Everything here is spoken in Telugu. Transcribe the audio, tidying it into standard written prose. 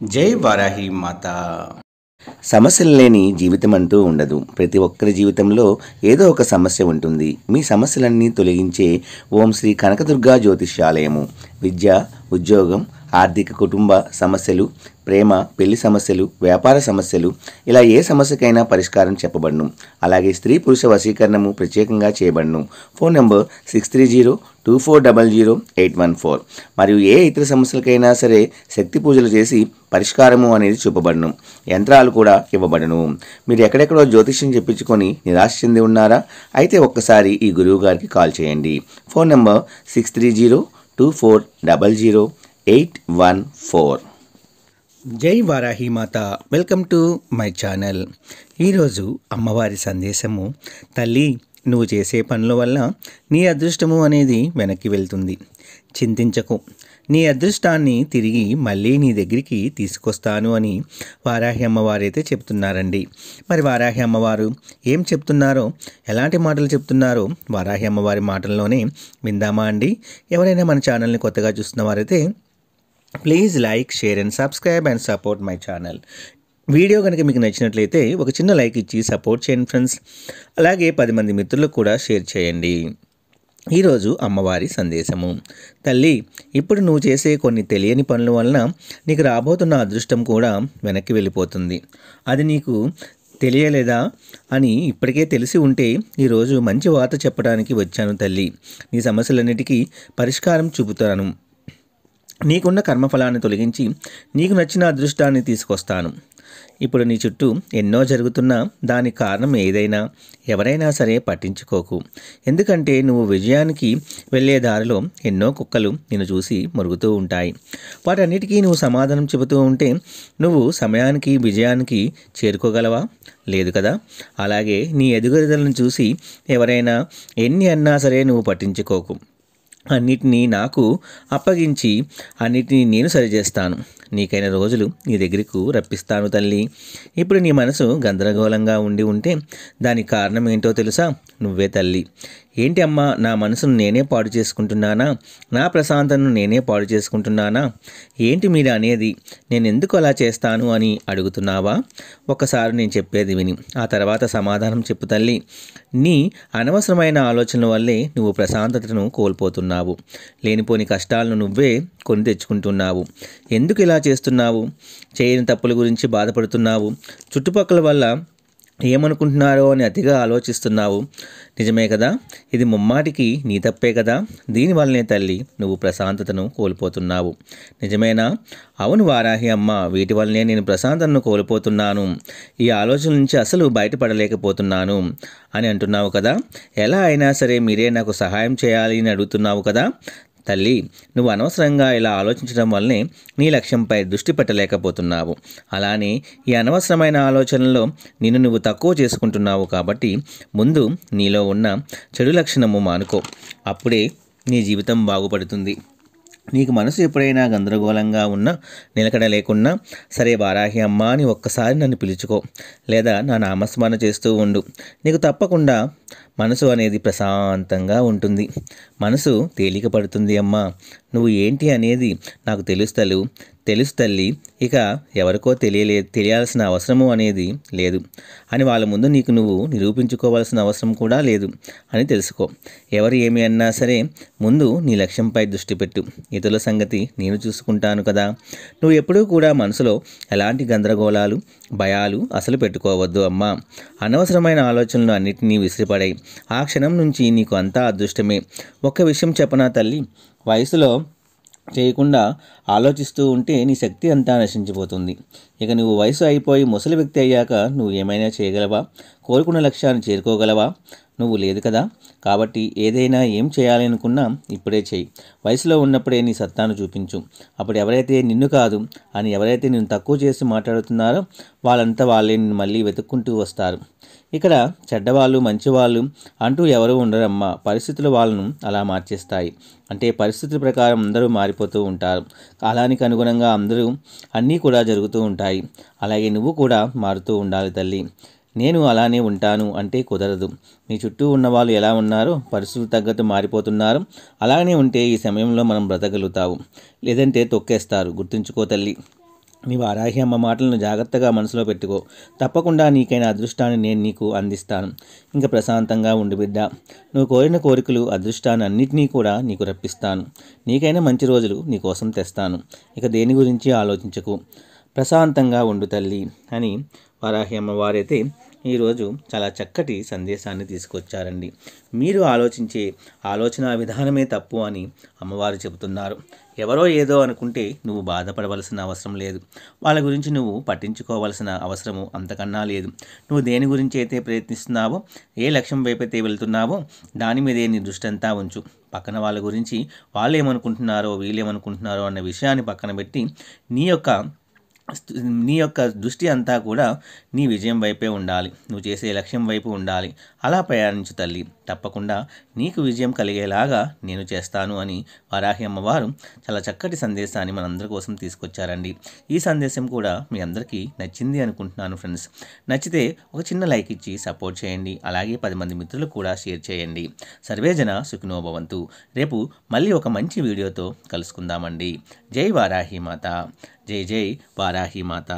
జై వారాహి మాత. సమస్యలు లేని జీవితం అంటూ ఉండదు. ప్రతి ఒక్కరి జీవితంలో ఏదో ఒక సమస్య ఉంటుంది. మీ సమస్యలన్నీ తొలగించే ఓం శ్రీ కనకదుర్గా జ్యోతిష్యాలయము. విద్య, ఉద్యోగం, ఆర్థిక, కుటుంబ సమస్యలు, ప్రేమ, పెళ్లి సమస్యలు, వ్యాపార సమస్యలు, ఇలా ఏ సమస్యకైనా పరిష్కారం చెప్పబడును. అలాగే స్త్రీ పురుష వశీకరణము ప్రత్యేకంగా చేయబడును. Phone number 6302400814. మరియు ఏ ఇతర సమస్యలకైనా సరే శక్తి పూజలు చేసి పరిష్కారము అనేది చూపబడును. యంత్రాలు కూడా ఇవ్వబడును. మీరు ఎక్కడెక్కడో జ్యోతిష్యం చెప్పించుకొని నిరాశ చెంది ఉన్నారా? అయితే ఒక్కసారి ఈ గురువు గారికి కాల్ చేయండి. Phone number 6302400814. జై వారాహి మాత. Welcome to my channel. ఈరోజు అమ్మవారి సందేశము: తల్లి, నువ్వు చేసే పనుల వల్ల నీ అదృష్టము అనేది వెనక్కి వెళ్తుంది. చింతించకు, నీ అదృష్టాన్ని తిరిగి మళ్ళీ నీ దగ్గరికి తీసుకొస్తాను అని వారాహి అమ్మవారైతే చెప్తున్నారండి. మరి వారాహి అమ్మవారు ఏం చెప్తున్నారో, ఎలాంటి మాటలు చెప్తున్నారో వారాహి అమ్మవారి మాటల్లోనే విందామా అండి. ఎవరైనా మన ఛానల్ని కొత్తగా చూస్తున్న వారైతే please like, share and subscribe and support my channel. Video కనుక మీకు నచ్చినట్లయితే ఒక చిన్న లైక్ ఇచ్చి సపోర్ట్ చేయండి ఫ్రెండ్స్. అలాగే 10 మంది మిత్రులకు కూడా షేర్ చేయండి. ఈరోజు అమ్మవారి సందేశము: తల్లి, ఇప్పుడు నువ్వు చేసే కొన్ని తెలియని పనుల వలన నీకు రాబోతున్న అదృష్టం కూడా వెనక్కి వెళ్ళిపోతుంది. అది నీకు తెలియలేదా అని ఇప్పటికే తెలిసి ఉంటే ఈరోజు మంచి వార్త చెప్పడానికి వచ్చాను తల్లి. నీ సమస్యలన్నిటికీ పరిష్కారం చూపుతాను. నీకున్న కర్మఫలాన్ని తొలగించి నీకు నచ్చిన అదృష్టాన్ని తీసుకొస్తాను. ఇప్పుడు నీ చుట్టూ ఎన్నో జరుగుతున్నా దానికి కారణం ఏదైనా, ఎవరైనా సరే పట్టించుకోకు. ఎందుకంటే నువ్వు విజయానికి వెళ్ళే దారిలో ఎన్నో కుక్కలు నిన్ను చూసి మురుగుతూ ఉంటాయి. వాటన్నిటికీ నువ్వు సమాధానం చెబుతూ ఉంటే నువ్వు సమయానికి విజయానికి చేరుకోగలవా? లేదు కదా. అలాగే నీ ఎదుగుదలను చూసి ఎవరైనా ఎన్ని అన్నా సరే నువ్వు పట్టించుకోకు. అన్నిటినీ నాకు అప్పగించి అన్నిటినీ నేను సరిచేస్తాను. నీకైన రోజులు నీ దగ్గరకు రప్పిస్తాను తల్లి. ఇప్పుడు నీ మనసు గందరగోళంగా ఉంటే దానికి కారణం ఏంటో తెలుసా? నువ్వే తల్లి. ఏంటి అమ్మా, నా మనసును నేనే పాడు చేసుకుంటున్నానా? నా ప్రశాంతను నేనే పాడు చేసుకుంటున్నానా? ఏంటి మీరు అనేది? నేను ఎందుకు అలా చేస్తాను అని అడుగుతున్నావా? ఒక్కసారి నేను చెప్పేది విని ఆ తర్వాత సమాధానం చెప్పు తల్లి. నీ అనవసరమైన ఆలోచనల వల్లే నువ్వు ప్రశాంతతను కోల్పోతున్నావు. లేనిపోని కష్టాలను నువ్వే కొని తెచ్చుకుంటున్నావు. ఎందుకు ఇలా చేస్తున్నావు? చేయని తప్పుల గురించి బాధపడుతున్నావు. చుట్టుపక్కల వల్ల ఏమనుకుంటున్నారో అని అతిగా ఆలోచిస్తున్నావు. నిజమే కదా, ఇది ముమ్మాటికి నీ తప్పే కదా. దీనివల్లనే తల్లి నువ్వు ప్రశాంతతను కోల్పోతున్నావు. నిజమేనా? అవును వారాహి అమ్మ, వీటి వల్లనే నేను ప్రశాంతతను కోల్పోతున్నాను. ఈ ఆలోచన నుంచి అసలు బయటపడలేకపోతున్నాను అని అంటున్నావు కదా. ఎలా అయినా సరే మీరే నాకు సహాయం చేయాలి అని అడుగుతున్నావు కదా. తల్లి, నువ్వు అనవసరంగా ఇలా ఆలోచించడం వల్లనే నీ లక్ష్యంపై దృష్టి పెట్టలేకపోతున్నావు. అలానే ఈ అనవసరమైన ఆలోచనలో నిన్ను నువ్వు తక్కువ చేసుకుంటున్నావు. కాబట్టి ముందు నీలో ఉన్న చెడు లక్షణము మానుకో. అప్పుడే నీ జీవితం బాగుపడుతుంది. నీకు మనసు ఎప్పుడైనా గందరగోళంగా ఉన్నా, నిలకడ లేకున్నా సరే వారాహి అమ్మ అని ఒక్కసారి నన్ను పిలుచుకో, లేదా నా నామస్మరణ చేస్తూ ఉండు. నీకు తప్పకుండా మనసు అనేది ప్రశాంతంగా ఉంటుంది. మనసు తేలిక పడుతుంది. అమ్మా, నువ్వు ఏంటి అనేది నాకు తెలుసు తల్లి. ఇక ఎవరికో తెలియాల్సిన అవసరము అనేది లేదు అని వాళ్ళ ముందు నీకు నువ్వు నిరూపించుకోవాల్సిన అవసరం కూడా లేదు అని తెలుసుకో. ఎవరు ఏమి అన్నా సరే ముందు నీ లక్ష్యంపై దృష్టి పెట్టు. ఇతరుల సంగతి నేను చూసుకుంటాను కదా. నువ్వు ఎప్పుడూ కూడా మనసులో ఎలాంటి గందరగోళాలు, భయాలు అసలు పెట్టుకోవద్దు అమ్మా. అనవసరమైన ఆలోచనలు అన్నిటినీ విసిరిపడాయి. ఆ క్షణం నుంచి నీకు అంతా అదృష్టమే. ఒక్క విషయం చెప్పనా తల్లి, వయసులో చేయకుండా ఆలోచిస్తూ ఉంటే నీ శక్తి అంతా నశించిపోతుంది. ఇక నువ్వు వయసు అయిపోయి ముసలి వ్యక్తి అయ్యాక నువ్వు ఏమైనా చేయగలవా? కోరుకున్న లక్ష్యాన్ని చేరుకోగలవా? నువ్వు లేదు కదా. కాబట్టి ఏదైనా ఏం చేయాలనుకున్నా ఇప్పుడే చేయి. వయసులో ఉన్నప్పుడే నీ సత్తాను చూపించు. అప్పుడు ఎవరైతే నిన్ను కాదు అని ఎవరైతే నిన్ను తక్కువ చేసి మాట్లాడుతున్నారో వాళ్ళంతా వాళ్ళే నిన్ను మళ్ళీ వెతుక్కుంటూ వస్తారు. ఇక్కడ చెడ్డవాళ్ళు, మంచివాళ్ళు అంటూ ఎవరూ ఉండరమ్మా. పరిస్థితులు వాళ్ళను అలా మార్చేస్తాయి. అంటే పరిస్థితుల ప్రకారం అందరూ మారిపోతూ ఉంటారు. కాలానికి అనుగుణంగా అందరూ అన్నీ కూడా జరుగుతూ ఉంటాయి. అలాగే నువ్వు కూడా మారుతూ ఉండాలి తల్లి. నేను అలానే ఉంటాను అంటే కుదరదు. నీ చుట్టూ ఉన్నవాళ్ళు ఎలా ఉన్నారో, పరిస్థితులు తగ్గట్టు మారిపోతున్నారు, అలానే ఉంటే ఈ సమయంలో మనం బ్రతకగలుగుతావు. లేదంటే తొక్కేస్తారు. గుర్తుంచుకో తల్లి. నీ వారాహి అమ్మ మాటలను జాగ్రత్తగా మనసులో పెట్టుకో. తప్పకుండా నీకైన అదృష్టాన్ని నేను నీకు అందిస్తాను. ఇంకా ప్రశాంతంగా ఉండు బిడ్డ. నువ్వు కోరిన కోరికలు, అదృష్టాన్ని అన్నిటినీ కూడా నీకు రప్పిస్తాను. నీకైనా మంచి రోజులు నీకోసం తెస్తాను. ఇక దేని గురించి ఆలోచించకు, ప్రశాంతంగా ఉండు తల్లి అని వారాహి అమ్మవారైతే ఈరోజు చాలా చక్కటి సందేశాన్ని తీసుకొచ్చారండి. మీరు ఆలోచించే ఆలోచన విధానమే తప్పు అని అమ్మవారు చెబుతున్నారు. ఎవరో ఏదో అనుకుంటే నువ్వు బాధపడవలసిన అవసరం లేదు. వాళ్ళ గురించి నువ్వు పట్టించుకోవాల్సిన అవసరము అంతకన్నా లేదు. నువ్వు దేని గురించి అయితే ప్రయత్నిస్తున్నావో, ఏ లక్ష్యం వైపైతే వెళ్తున్నావో దాని మీదే నీ దృష్టి అంతా ఉంచు. పక్కన వాళ్ళ గురించి వాళ్ళు ఏమనుకుంటున్నారో, వీళ్ళేమనుకుంటున్నారో అన్న విషయాన్ని పక్కన పెట్టి నీ యొక్క దృష్టి అంతా కూడా నీ విజయం వైపే ఉండాలి. నువ్వు చేసే లక్ష్యం వైపు ఉండాలి. అలా ప్రయాణించు తల్లి. తప్పకుండా నీకు విజయం కలిగేలాగా నేను చేస్తాను అని వారాహి అమ్మవారు చాలా చక్కటి సందేశాన్ని మనందరి కోసం తీసుకొచ్చారండి. ఈ సందేశం కూడా మీ అందరికీ నచ్చింది అనుకుంటున్నాను ఫ్రెండ్స్. నచ్చితే ఒక చిన్న లైక్ ఇచ్చి సపోర్ట్ చేయండి. అలాగే 10 మంది మిత్రులకు కూడా షేర్ చేయండి. సర్వేజన సుఖినో భవంతు. రేపు మళ్ళీ ఒక మంచి వీడియోతో కలుసుకుందామండి. జై వారాహి మాత. జై జై వారాహి మాత.